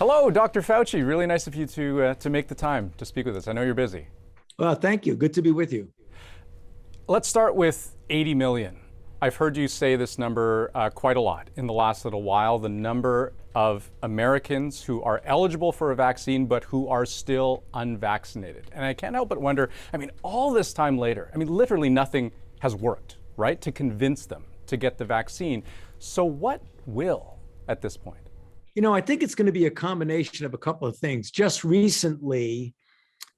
Hello, Dr. Fauci. Really nice of you to make the time to speak with us. I know you're busy. Well, thank you. Good to be with you. Let's start with 80 million. I've heard you say this number quite a lot in the last little while, the number of Americans who are eligible for a vaccine but who are still unvaccinated. And I can't help but wonder, all this time later, literally nothing has worked, right, to convince them to get the vaccine. So what will at this point? I think it's going to be a combination of a couple of things. Just recently,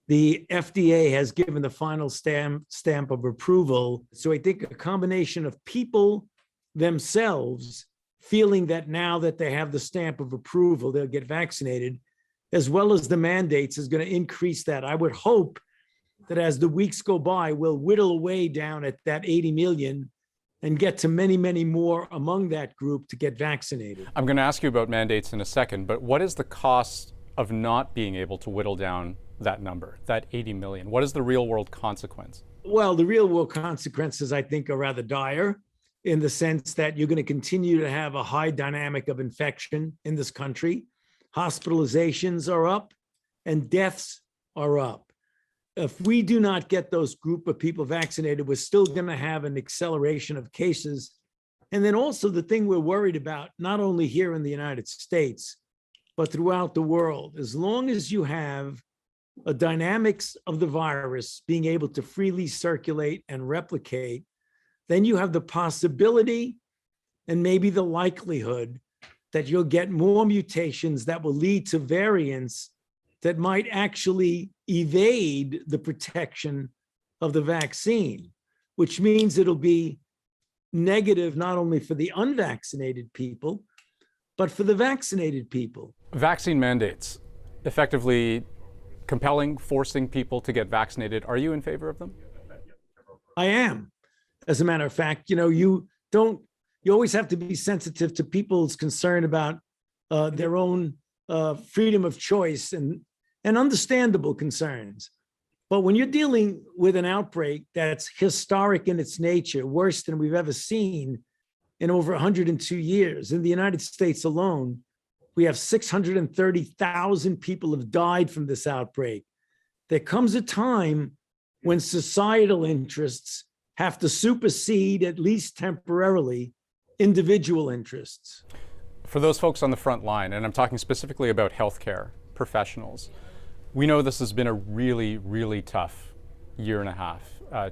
the FDA has given the final stamp of approval. So I think a combination of people themselves feeling that now that they have the stamp of approval, they'll get vaccinated, as well as the mandates, is going to increase that. I would hope that as the weeks go by, we'll whittle away down at that 80 million and get to many, many more among that group to get vaccinated. I'm going to ask you about mandates in a second, but what is the cost of not being able to whittle down that number, that 80 million? What is the real world consequence? Well, the real world consequences, I think, are rather dire in the sense that you're going to continue to have a high dynamic of infection in this country. Hospitalizations are up and deaths are up. If we do not get those group of people vaccinated, we're still going to have an acceleration of cases. And then also the thing we're worried about, not only here in the United States, but throughout the world, as long as you have a dynamics of the virus being able to freely circulate and replicate, then you have the possibility and maybe the likelihood that you'll get more mutations that will lead to variants that might actually evade the protection of the vaccine, which means it'll be negative not only for the unvaccinated people, but for the vaccinated people. Vaccine mandates, effectively compelling, forcing people to get vaccinated. Are you in favor of them? I am. As a matter of fact, you always have to be sensitive to people's concern about their own freedom of choice and understandable concerns. But when you're dealing with an outbreak that's historic in its nature, worse than we've ever seen in over 102 years, in the United States alone, we have 630,000 people have died from this outbreak. There comes a time when societal interests have to supersede, at least temporarily, individual interests. For those folks on the front line, and I'm talking specifically about healthcare professionals, we know this has been a really, really tough year and a half,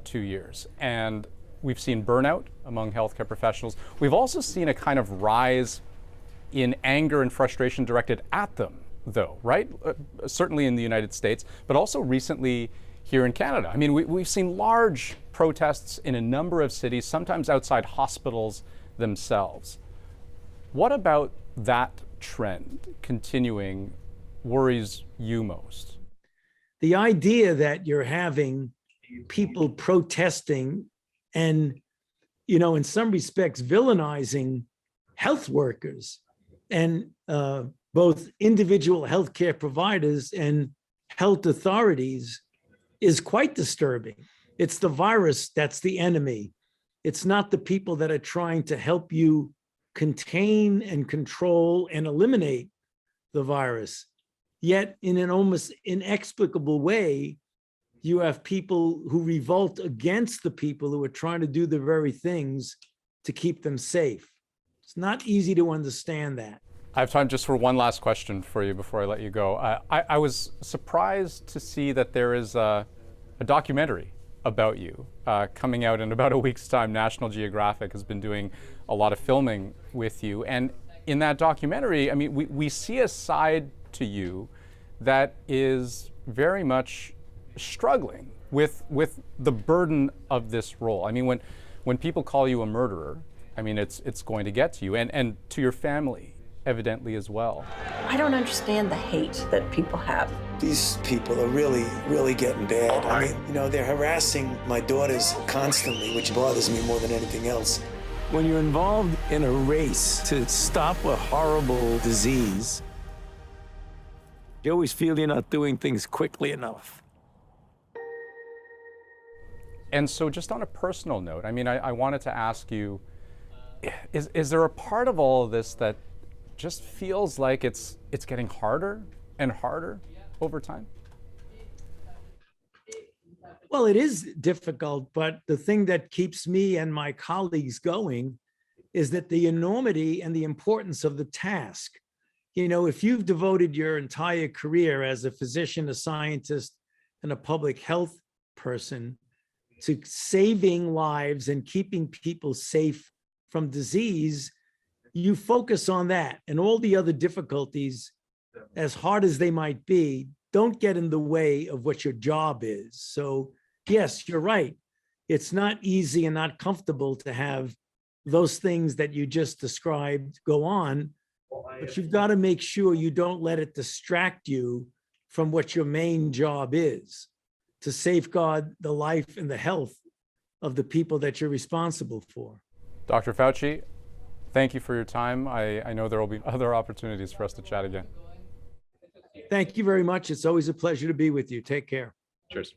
2 years. And we've seen burnout among healthcare professionals. We've also seen a kind of rise in anger and frustration directed at them, though, right? Certainly in the United States, but also recently here in Canada. We've seen large protests in a number of cities, sometimes outside hospitals themselves. What about that trend continuing worries you most? The idea that you're having people protesting and, in some respects, villainizing health workers and both individual healthcare providers and health authorities is quite disturbing. It's the virus that's the enemy. It's not the people that are trying to help you contain and control and eliminate the virus. Yet, in an almost inexplicable way, you have people who revolt against the people who are trying to do the very things to keep them safe. It's not easy to understand that. I have time just for one last question for you before I let you go. I was surprised to see that there is a documentary about you coming out in about a week's time. National Geographic has been doing a lot of filming with you. And in that documentary, we see a side to you that is very much struggling with the burden of this role. When people call you a murderer, it's going to get to you and to your family, evidently, as well. I don't understand the hate that people have. These people are really, really getting bad. They're harassing my daughters constantly, which bothers me more than anything else. When you're involved in a race to stop a horrible disease, you always feel you're not doing things quickly enough. And so just on a personal note, I wanted to ask you, is there a part of all of this that just feels like it's getting harder and harder over time? Well, it is difficult, but the thing that keeps me and my colleagues going is that the enormity and the importance of the task. You know, if you've devoted your entire career as a physician, a scientist, and a public health person to saving lives and keeping people safe from disease, you focus on that, and all the other difficulties, as hard as they might be, don't get in the way of what your job is. So yes, you're right. It's not easy and not comfortable to have those things that you just described go on, but you've got to make sure you don't let it distract you from what your main job is, to safeguard the life and the health of the people that you're responsible for. Dr. Fauci, thank you for your time. I know there will be other opportunities for us to chat again. Thank you very much. It's always a pleasure to be with you. Take care. Cheers.